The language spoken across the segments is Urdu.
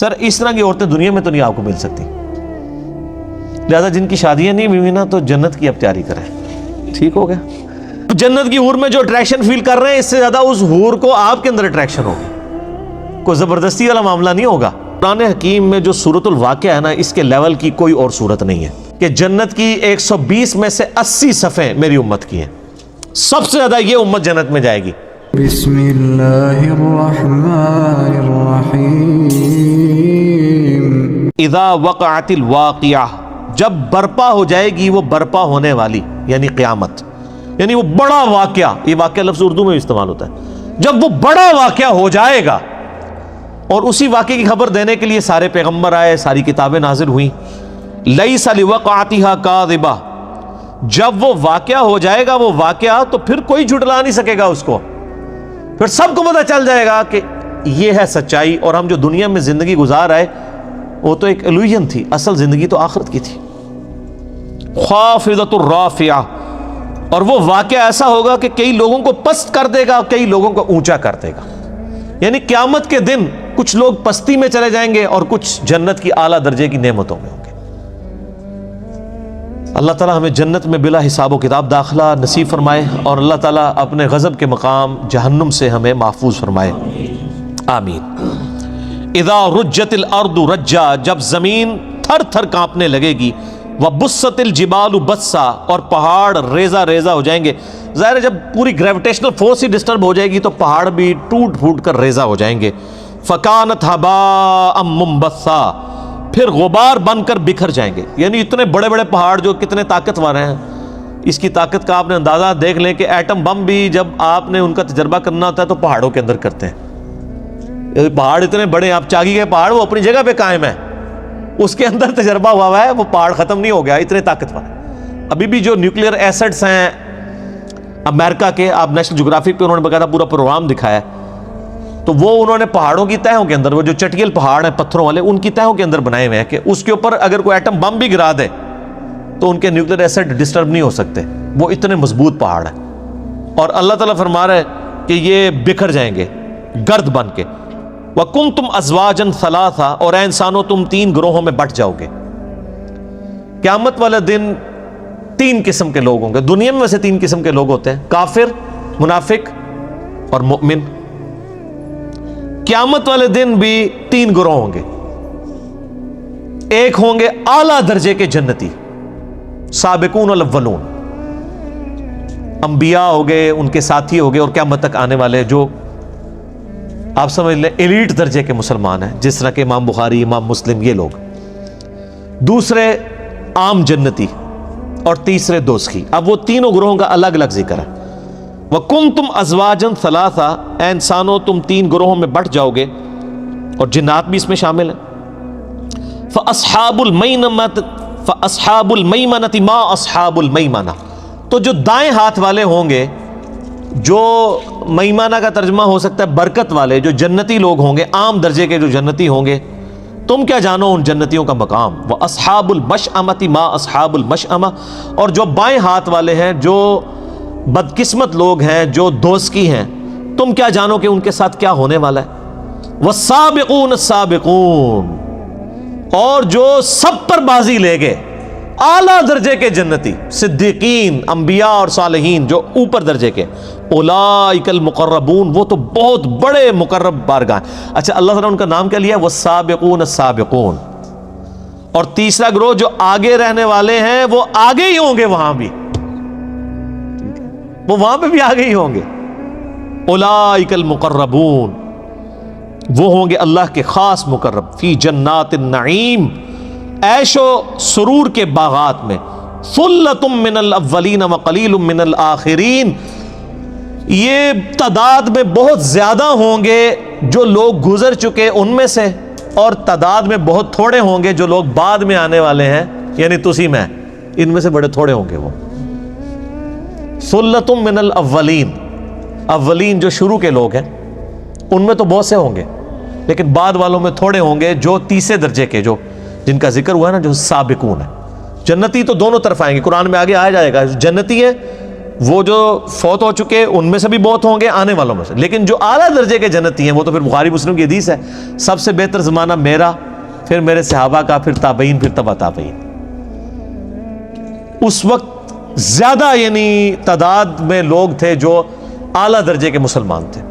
سر اس طرح کی عورتیں دنیا میں تو نہیں آپ کو مل سکتی، لہذا جن کی شادیاں نہیں ہوئی نا تو جنت کی اب تیاری کریں. ٹھیک ہو گیا؟ جنت کی حور میں جو اٹریکشن فیل کر رہے ہیں اس سے زیادہ اس حور کو آپ کے اندر اٹریکشن ہوگی، کوئی زبردستی والا معاملہ نہیں ہوگا. قرآن حکیم میں جو سورۃ الواقعہ ہے نا اس کے لیول کی کوئی اور صورت نہیں ہے کہ جنت کی 120 میں سے 80 صفحیں میری امت کی ہیں، سب سے زیادہ یہ امت جنت میں جائے گی. بسم اللہ الرحمن الرحیم. اذا وقعت الواقعہ، جب برپا ہو جائے گی وہ برپا ہونے والی یعنی قیامت، یعنی وہ بڑا واقعہ. یہ واقعہ لفظ اردو میں استعمال ہوتا ہے. جب وہ بڑا واقعہ ہو جائے گا، اور اسی واقعے کی خبر دینے کے لیے سارے پیغمبر آئے، ساری کتابیں نازل ہوئیں. لیس لوقعتها کاذبہ، جب وہ واقعہ ہو جائے گا وہ واقعہ تو پھر کوئی جھٹلا نہیں سکے گا اس کو، پھر سب کو پتہ چل جائے گا کہ یہ ہے سچائی. اور ہم جو دنیا میں زندگی گزار آئے وہ تو ایک ایلوژن تھی، اصل زندگی تو آخرت کی تھی. خافضۃ الرافعہ، اور وہ واقعہ ایسا ہوگا کہ کئی لوگوں کو پست کر دے گا، کئی لوگوں کو اونچا کر دے گا. یعنی قیامت کے دن کچھ لوگ پستی میں چلے جائیں گے اور کچھ جنت کی اعلیٰ درجے کی نعمتوں میں ہوں گے. اللہ تعالیٰ ہمیں جنت میں بلا حساب و کتاب داخلہ نصیب فرمائے، اور اللہ تعالیٰ اپنے غضب کے مقام جہنم سے ہمیں محفوظ فرمائے. آمین. اذا رجت الارض رجا، جب زمین تھر تھر کانپنے لگے گی. وبست الجبال بسا، اور پہاڑ ریزہ ریزہ ہو جائیں گے. ظاہر ہے جب پوری گریویٹیشنل فورس ہی ڈسٹرب ہو جائے گی تو پہاڑ بھی ٹوٹ پھوٹ کر ریزہ ہو جائیں گے. فکانت ہباء منبثا، پھر غبار بن کر بکھر جائیں گے. یعنی اتنے بڑے بڑے پہاڑ جو کتنے طاقتور ہیں، اس کی طاقت کا آپ نے اندازہ دیکھ لیں کہ ایٹم بم بھی جب آپ نے ان کا تجربہ کرنا ہوتا ہے تو پہاڑوں کے اندر کرتے ہیں. پہاڑ اتنے بڑے، آپ چاگی کے پہاڑ وہ اپنی جگہ پہ قائم ہے، اس کے اندر تجربہ ہوا ہے، وہ پہاڑ ختم نہیں ہو گیا، اتنے طاقتور ہیں. ابھی بھی جو نیوکلیئر ایسڈز ہیں امریکہ کے، آپ نیشنل جغرافک پہ انہوں نے باقاعدہ پورا پروگرام دکھایا ہے، تو وہ انہوں نے پہاڑوں کی تہوں کے اندر، وہ جو چٹیل پہاڑ ہیں پتھروں والے، ان کی تہوں کے اندر بنائے ہوئے ہیں کہ اس کے اوپر اگر کوئی ایٹم بم بھی گرا دے تو ان کے نیوکلیئر ایسڈ ڈسٹرب نہیں ہو سکتے، وہ اتنے مضبوط پہاڑ ہیں. اور اللہ تعالیٰ فرما رہا ہے کہ یہ بکھر جائیں گے گرد بن کے. وَكُنْتُمْ أَزْوَاجًا ثَلَاثًا، اور اے انسانوں تم 3 گروہوں میں بٹ جاؤ گے. قیامت والے دن 3 قسم کے لوگ ہوں گے. دنیا میں ویسے 3 قسم کے لوگ ہوتے ہیں، کافر، منافق اور مؤمن. قیامت والے دن بھی 3 گروہ ہوں گے. ایک ہوں گے اعلیٰ درجے کے جنتی، سابقون الاولون، انبیاء ہو گئے، ان کے ساتھی ہو گئے، اور قیامت تک آنے والے جو آپ سمجھ لیں ایلیٹ درجے کے مسلمان ہیں، جس طرح کہ امام بخاری، امام مسلم، یہ لوگ. دوسرے عام جنتی، اور تیسرے دوزخی. اب وہ تینوں گروہوں کا الگ الگ ذکر ہے. وَكُنْتُمْ أَزْوَاجًا ثَلَاثًا، اے انسانوں تم 3 گروہوں میں بٹ جاؤ گے، اور جنات بھی اس میں شامل ہیں. فَأَصْحَابُ الْمَيْمَنَةِ مَا أَصْحَابُ الْمَيْمَنَةِ، تو جو دائیں ہاتھ والے ہوں گے، جو میمانہ کا ترجمہ ہو سکتا ہے برکت والے، جو جنتی لوگ ہوں گے، عام درجے کے جو جنتی ہوں گے، تم کیا جانو ان جنتیوں کا مقام. وَأَصْحَابُ الْمَشْأَمَةِ مَا أَصْحَابُ الْمَشْأَمَةِ، اور جو بائیں ہاتھ والے ہیں، جو بدقسمت لوگ ہیں، جو دوزخی ہیں، تم کیا جانو کہ ان کے ساتھ کیا ہونے والا ہے. وَالسَّابِقُونَ السَّابِقُونَ، اور جو سب پر بازی لے گئے، اعلیٰ درجے کے جنتی، صدیقین، انبیاء اور صالحین جو اوپر درجے کے. اولئک المقربون، وہ تو بہت بڑے مقرب بارگاہ. اچھا اللہ تعالیٰ نے ان کا نام کیا لیا؟ والسابقون السابقون. اور تیسرا گروہ جو آگے رہنے والے ہیں وہ آگے ہی ہوں گے، وہاں بھی وہ وہاں پہ بھی آگے ہی ہوں گے. اولئک المقربون، وہ ہوں گے اللہ کے خاص مقرب. فی جنات النعیم، عیش و سرور کے باغات میں. ثلۃ من الاولین وقلیل من الآخرین، یہ تعداد میں بہت زیادہ ہوں گے جو لوگ گزر چکے ان میں سے، اور تعداد میں بہت تھوڑے ہوں گے جو لوگ بعد میں آنے والے ہیں، یعنی تسی میں، ان میں سے بڑے تھوڑے ہوں گے وہ. ثلۃ من الاولین، اولین جو شروع کے لوگ ہیں ان میں تو بہت سے ہوں گے، لیکن بعد والوں میں تھوڑے ہوں گے جو تیسرے درجے کے، جو جن کا ذکر ہوا ہے نا، جو سابقون ہے. جنتی تو دونوں طرف آئیں گے، قرآن میں آگے آیا جائے گا. جنتی ہیں وہ جو فوت ہو چکے ان میں سے بھی بہت ہوں گے، آنے والوں میں سے، لیکن جو اعلیٰ درجے کے جنتی ہیں وہ تو پھر بخاری مسلم کی حدیث ہے، سب سے بہتر زمانہ میرا، پھر میرے صحابہ کا، پھر تابعین، پھر تبع تابعین۔ اس وقت زیادہ یعنی تعداد میں لوگ تھے جو اعلیٰ درجے کے مسلمان تھے،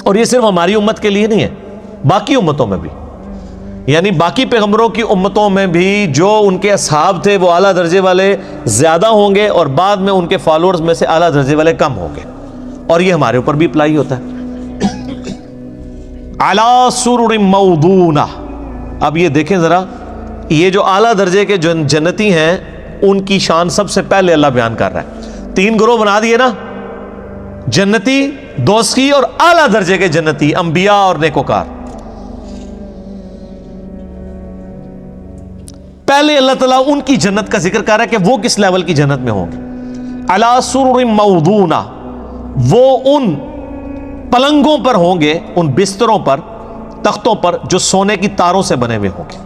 اور یہ صرف ہماری امت کے لیے نہیں ہے، باقی امتوں میں بھی، یعنی باقی پیغمبروں کی امتوں میں بھی جو ان کے اصحاب تھے وہ اعلیٰ درجے والے زیادہ ہوں گے، اور بعد میں ان کے فالوورز میں سے اعلیٰ درجے والے کم ہوں گے، اور یہ ہمارے اوپر بھی اپلائی ہوتا ہے۔ علی سرر موضونہ، اب یہ دیکھیں ذرا، یہ جو اعلیٰ درجے کے جنتی ہیں ان کی شان سب سے پہلے اللہ بیان کر رہا ہے۔ 3 گروہ بنا دیے نا، جنتی، دوزخی اور اعلیٰ درجے کے جنتی، انبیاء اور نیکوکار۔ پہلے اللہ تعالیٰ ان کی جنت کا ذکر کر رہا ہے کہ وہ کس لیول کی جنت میں ہوں گے۔ علی سرر موضونہ، وہ ان پلنگوں پر ہوں گے، ان بستروں پر، تختوں پر جو سونے کی تاروں سے بنے ہوئے ہوں گے۔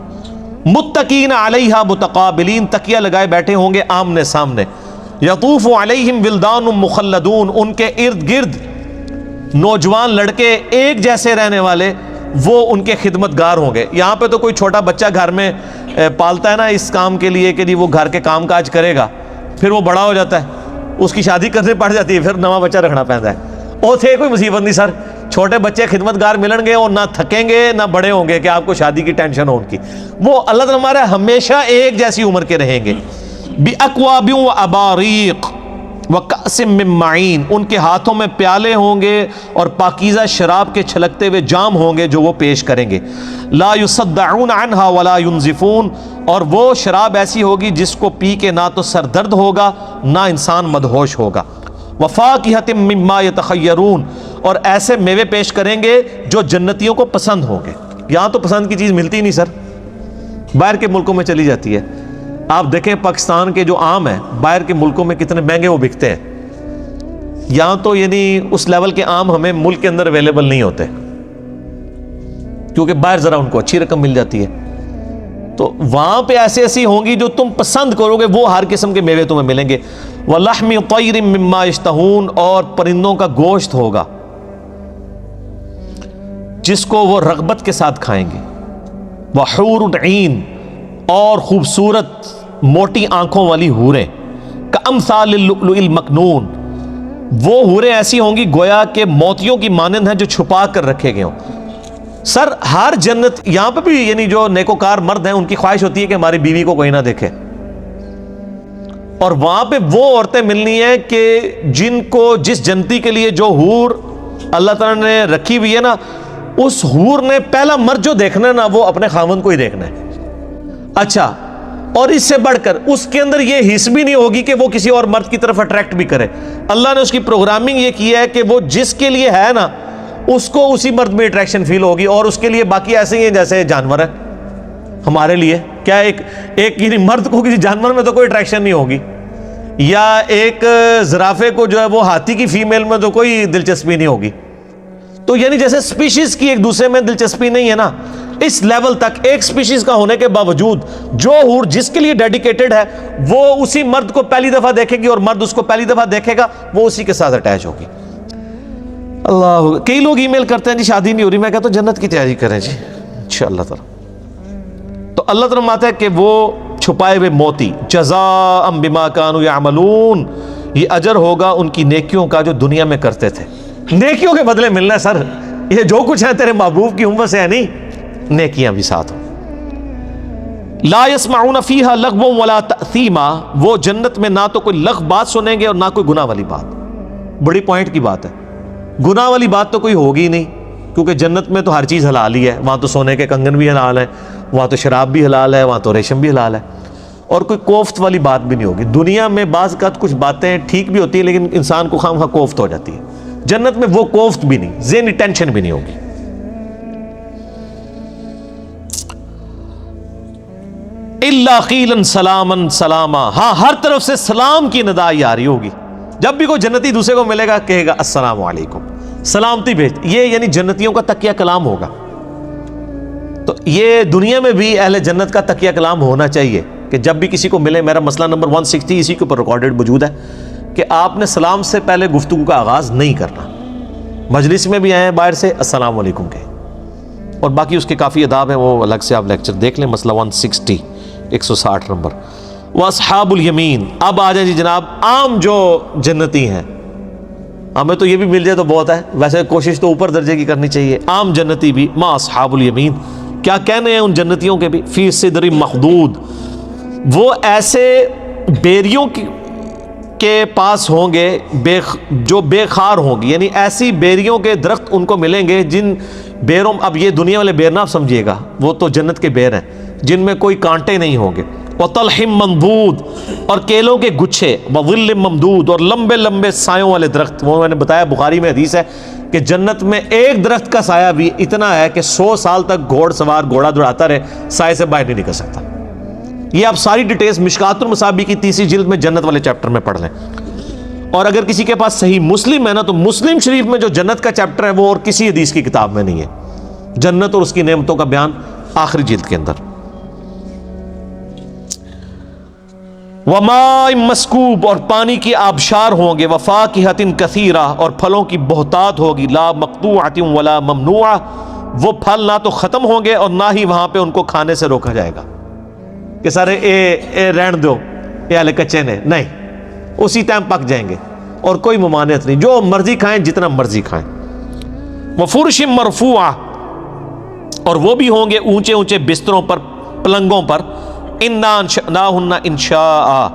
متقین علیہا متقابلین، تکیہ لگائے بیٹھے ہوں گے آمنے سامنے۔ یطوف علیہم ولدان مخلدون، ان کے ارد گرد نوجوان لڑکے ایک جیسے رہنے والے، وہ ان کے خدمت گار ہوں گے۔ یہاں پہ تو کوئی چھوٹا بچہ گھر میں پالتا ہے نا اس کام کے لیے کہ وہ گھر کے کام کاج کرے گا، پھر وہ بڑا ہو جاتا ہے، اس کی شادی کرنے پڑ جاتی ہے، پھر نواں بچہ رکھنا پڑتا ہے۔ او تھے کوئی مصیبت نہیں سر، چھوٹے بچے خدمت گار ملیں گے اور نہ تھکیں گے نہ بڑے ہوں گے کہ آپ کو شادی کی ٹینشن ہو ان کی۔ وہ اللہ تعالیٰ ہمارے ہمیشہ ایک جیسی عمر کے رہیں گے۔ بِأَكْوَابٍ وَأَبَارِيقٍ وَكَأْسٍ مِّن مَّعِينٍ، ان کے ہاتھوں میں پیالے ہوں گے اور پاکیزہ شراب کے چھلکتے ہوئے جام ہوں گے جو وہ پیش کریں گے۔ لَا يُصَدَّعُونَ عَنْهَا وَلَا يُنزِفُونَ، اور وہ شراب ایسی ہوگی جس کو پی کے نہ تو سر درد ہوگا نہ انسان مدہوش ہوگا۔ وَفَاكِهَةٍ مِّمَّا يَتَخَيَّرُونَ، اور ایسے میوے پیش کریں گے جو جنتیوں کو پسند ہوں گے۔ یہاں تو پسند کی چیز ملتی نہیں سر، باہر کے ملکوں میں چلی جاتی ہے۔ آپ دیکھیں پاکستان کے جو آم ہیں باہر کے ملکوں میں کتنے مہنگے وہ بکتے ہیں، یہاں تو یعنی اس لیول کے آم ہمیں ملک کے اندر اویلیبل نہیں ہوتے، کیونکہ باہر ذرا ان کو اچھی رقم مل جاتی ہے۔ تو وہاں پہ ایسی ہوں گی جو تم پسند کرو گے، وہ ہر قسم کے میوے تمہیں ملیں گے۔ وَلَحْمِ طَيْرٍ مِّمَّا يَشْتَهُونَ، اور پرندوں کا گوشت ہوگا جس کو وہ رغبت کے ساتھ کھائیں گے۔ وَحُورٌ عِین، اور خوبصورت موٹی آنکھوں والی حوریں، کأمثال اللؤلؤ المکنون، وہ حوریں ایسی ہوں گی گویا کہ موتیوں کی مانند ہیں جو چھپا کر رکھے گئے ہوں۔ سر ہر جنت، یہاں پہ بھی یعنی جو نیکوکار مرد ہیں ان کی خواہش ہوتی ہے کہ ہماری بیوی کو کوئی نہ دیکھے، اور وہاں پہ وہ عورتیں ملنی ہیں کہ جن کو جس جنتی کے لیے جو حور اللہ تعالیٰ نے رکھی ہوئی ہے نا، اس حور نے پہلا مرد جو دیکھنا ہے نا وہ اپنے خاوند کو ہی دیکھنا ہے۔ اچھا، اور اس سے بڑھ کر اس کے اندر یہ حس بھی نہیں ہوگی کہ وہ کسی اور مرد کی طرف اٹریکٹ بھی کرے۔ اللہ نے اس کی پروگرامنگ یہ کی ہے کہ وہ جس کے لیے ہے نا اس کو اسی مرد میں اٹریکشن فیل ہوگی، اور اس کے لیے باقی ایسے ہی ہیں جیسے جانور ہے ہمارے لیے۔ کیا ایک یعنی مرد کو کسی جانور میں تو کوئی اٹریکشن نہیں ہوگی، یا ایک زرافے کو جو ہے وہ ہاتھی کی فیمیل میں تو کوئی دلچسپی نہیں ہوگی۔ تو یعنی جیسے سپیشیز کی ایک دوسرے میں دلچسپی نہیں ہے نا، اس لیول تک ایک سپیشیز کا ہونے کے باوجود جو حور جس کے لیے ڈیڈیکیٹڈ ہے وہ اسی مرد کو پہلی دفعہ دیکھے گی، اور مرد اس کو پہلی دفعہ دیکھے گا، وہ اسی کے ساتھ اٹیچ ہوگی۔ اللہ، کئی لوگ ای میل کرتے ہیں جی شادی نہیں ہو رہی، میں کہتا ہوں جنت کی تیاری کریں جی انشاءاللہ تعالی۔ تو اللہ تعالیٰ فرماتا ہے کہ وہ چھپائے ہوئے موتی، جزاء بما کانوا یعملون، یہ اجر ہوگا ان کی نیکیوں کا جو دنیا میں کرتے تھے۔ نیکیوں کے بدلے ملنا ہے سر، یہ جو کچھ ہے تیرے محبوب کی امت سے ہے نہیں، نیکیاں بھی ساتھ ہوں۔ لا يسمعون فیہا لغوا ولا تأثیما، وہ جنت میں نہ تو کوئی لغو بات سنیں گے اور نہ کوئی گناہ والی بات۔ بڑی پوائنٹ کی بات ہے، گناہ والی بات تو کوئی ہوگی نہیں، کیونکہ جنت میں تو ہر چیز حلال ہی ہے، وہاں تو سونے کے کنگن بھی حلال ہیں، وہاں تو شراب بھی حلال ہے، وہاں تو ریشم بھی حلال ہے، اور کوئی کوفت والی بات بھی نہیں ہوگی۔ دنیا میں بعض اوقات کچھ باتیں ٹھیک بھی ہوتی ہیں لیکن انسان کو خواہ کوفت ہو جاتی ہے، جنت میں وہ کوفت بھی نہیں، ذہنی ٹینشن بھی نہیں ہوگی۔ الا قیلا سلاما سلاما، ہاں ہر طرف سے سلام کی ندائی آ رہی ہوگی۔ جب بھی کوئی جنتی دوسرے کو ملے گا کہے گا السلام علیکم، سلامتی بھیج، یہ یعنی جنتیوں کا تکیہ کلام ہوگا۔ تو یہ دنیا میں بھی اہل جنت کا تکیہ کلام ہونا چاہیے کہ جب بھی کسی کو ملے، میرا مسئلہ نمبر 160 اسی کے اوپر ریکارڈڈ موجود ہے کہ آپ نے سلام سے پہلے گفتگو کا آغاز نہیں کرنا. مجلس میں بھی آئے باہر سے السلام علیکم کہیں. اور باقی اس کے کافی آداب ہیں، وہ الگ سے آپ لیکچر دیکھ لیں، مسئلہ 160 160 نمبر. واصحاب الیمین. اب آ جائیں جی جناب عام جو جنتی ہیں، ہمیں تو یہ بھی مل جائے تو بہت ہے، ویسے کوشش تو اوپر درجے کی کرنی چاہیے. عام جنتی بھی ما اصحاب الیمین، کیا کہنے ہیں ان جنتیوں کے بھی؟ فی صدر مخدود، وہ ایسے بیریوں کے پاس ہوں گے جو بے خار ہوں گی، یعنی ایسی بیریوں کے درخت ان کو ملیں گے جن بیروں، اب یہ دنیا والے بیر نہ آپ سمجھیے گا، وہ تو جنت کے بیر ہیں جن میں کوئی کانٹے نہیں ہوں گے. وطلح منضود، اور کیلوں کے گچھے. وظل ممدود، اور لمبے لمبے سایوں والے درخت. وہ میں نے بتایا بخاری میں حدیث ہے کہ جنت میں ایک درخت کا سایہ بھی اتنا ہے کہ 100 سال تک گھوڑ سوار گھوڑا دوڑاتا رہے، سائے سے باہر نہیں نکل سکتا. یہ آپ ساری ڈیٹیلز مشکات المصابیح کی 3 جلد میں جنت والے چیپٹر میں پڑھ لیں. اور اگر کسی کے پاس صحیح مسلم ہے نا، تو مسلم شریف میں جو جنت کا چیپٹر ہے وہ اور کسی حدیث کی کتاب میں نہیں ہے. جنت اور اس کی نعمتوں کا بیان آخری جلد کے اندر. وماء مسکوب، اور پانی کی آبشار ہوں گے. وفاکہۃ کثیرہ، اور پھلوں کی بہتات ہوگی. لا مقطوعۃ ولا ممنوعہ، وہ پھل نہ تو ختم ہوں گے اور نہ ہی وہاں پہ ان کو کھانے سے روکا جائے گا کہ سارے اے رہن دو، یہ ہلے کچے نے، نہیں، اسی ٹائم پک جائیں گے اور کوئی ممانعت نہیں، جو مرضی کھائیں، جتنا مرضی کھائیں. وفرش مرفوعہ، اور وہ بھی ہوں گے اونچے اونچے بستروں پر، پلنگوں پر. انا انشأناہن انشاء،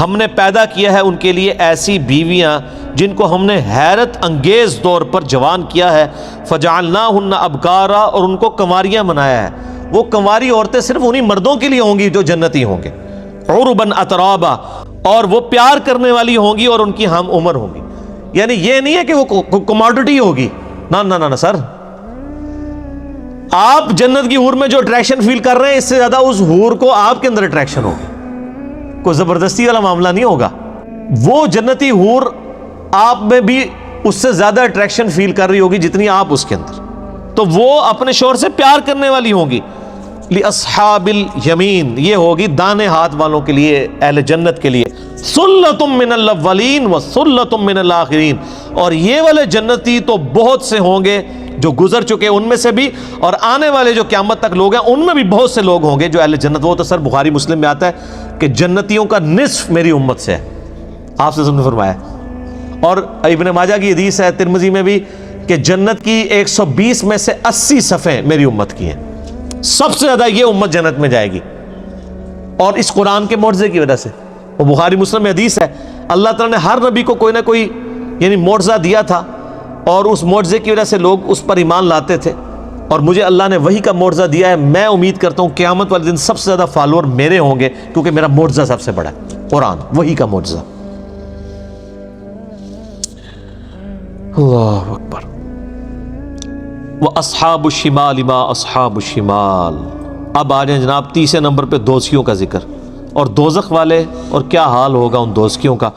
ہم نے پیدا کیا ہے ان کے لیے ایسی بیویاں جن کو ہم نے حیرت انگیز طور پر جوان کیا ہے. فجعلناہن ابکارا، اور ان کو کنواریاں بنایا ہے. وہ کنواری عورتیں صرف انہی مردوں کے لیے ہوں گی جو جنتی ہوں گے. عربا اترابا، اور وہ پیار کرنے والی ہوں گی اور ان کی ہم عمر ہوں گی. یعنی یہ نہیں ہے کہ وہ کموڈٹی ہوگی، نہ نہ نہ سر. آپ جنت کی حور میں جو اٹریکشن فیل کر رہے ہیں، اس سے زیادہ اس حور کو آپ کے اندر اٹریکشن ہوگی. کوئی زبردستی والا معاملہ نہیں ہوگا. وہ جنتی حور آپ میں بھی اس سے زیادہ اٹریکشن فیل کر رہی ہوگی جتنی آپ اس کے اندر. تو وہ اپنے شوہر سے پیار کرنے والی ہوں گی. لِأَصْحَابِ الْيَمِينَ، یہ ہوگی دانے ہاتھ والوں کے لیے، اہل جنت کے لیے. سُلَّةٌ مِّنَ الْأَوَّلِينَ وَسُلَّةٌ مِّنَ الْآخِرِينَ، اور یہ والے جنتی تو بہت سے ہوں گے جو گزر چکے ان میں سے بھی، اور آنے والے جو قیامت تک لوگ ہیں ان میں بھی بہت سے لوگ ہوں گے جو اہل جنت. وہ تو سر بخاری مسلم میں آتا ہے کہ جنتیوں کا نصف میری امت سے ہے، آپ سے نے فرمایا. اور ابن ماجہ کی حدیث ہے، ترمذی میں بھی، کہ جنت کی 120 میں سے 80 صفیں میری امت کی ہیں. سب سے زیادہ یہ امت جنت میں جائے گی، اور اس قرآن کے معجزے کی وجہ سے. وہ بخاری مسلم میں حدیث ہے، اللہ تعالیٰ نے ہر نبی کو کوئی نہ کوئی یعنی معجزہ دیا تھا، اور اس معجزے کی وجہ سے لوگ اس پر ایمان لاتے تھے. اور مجھے اللہ نے وہی کا معجزہ دیا ہے. میں امید کرتا ہوں قیامت والے دن سب سے زیادہ فالوور میرے ہوں گے، کیونکہ میرا معجزہ سب سے بڑا ہے، قرآن وہی کا معجزہ. اللہ اکبر. وَأَصْحَابُ الشِّمَالِ مَا أَصْحَابُ الشِّمَالِ. اب آ جائیں جناب تیسرے نمبر پہ دوزخیوں کا ذکر، اور دوزخ والے اور کیا حال ہوگا ان دوزخیوں کا.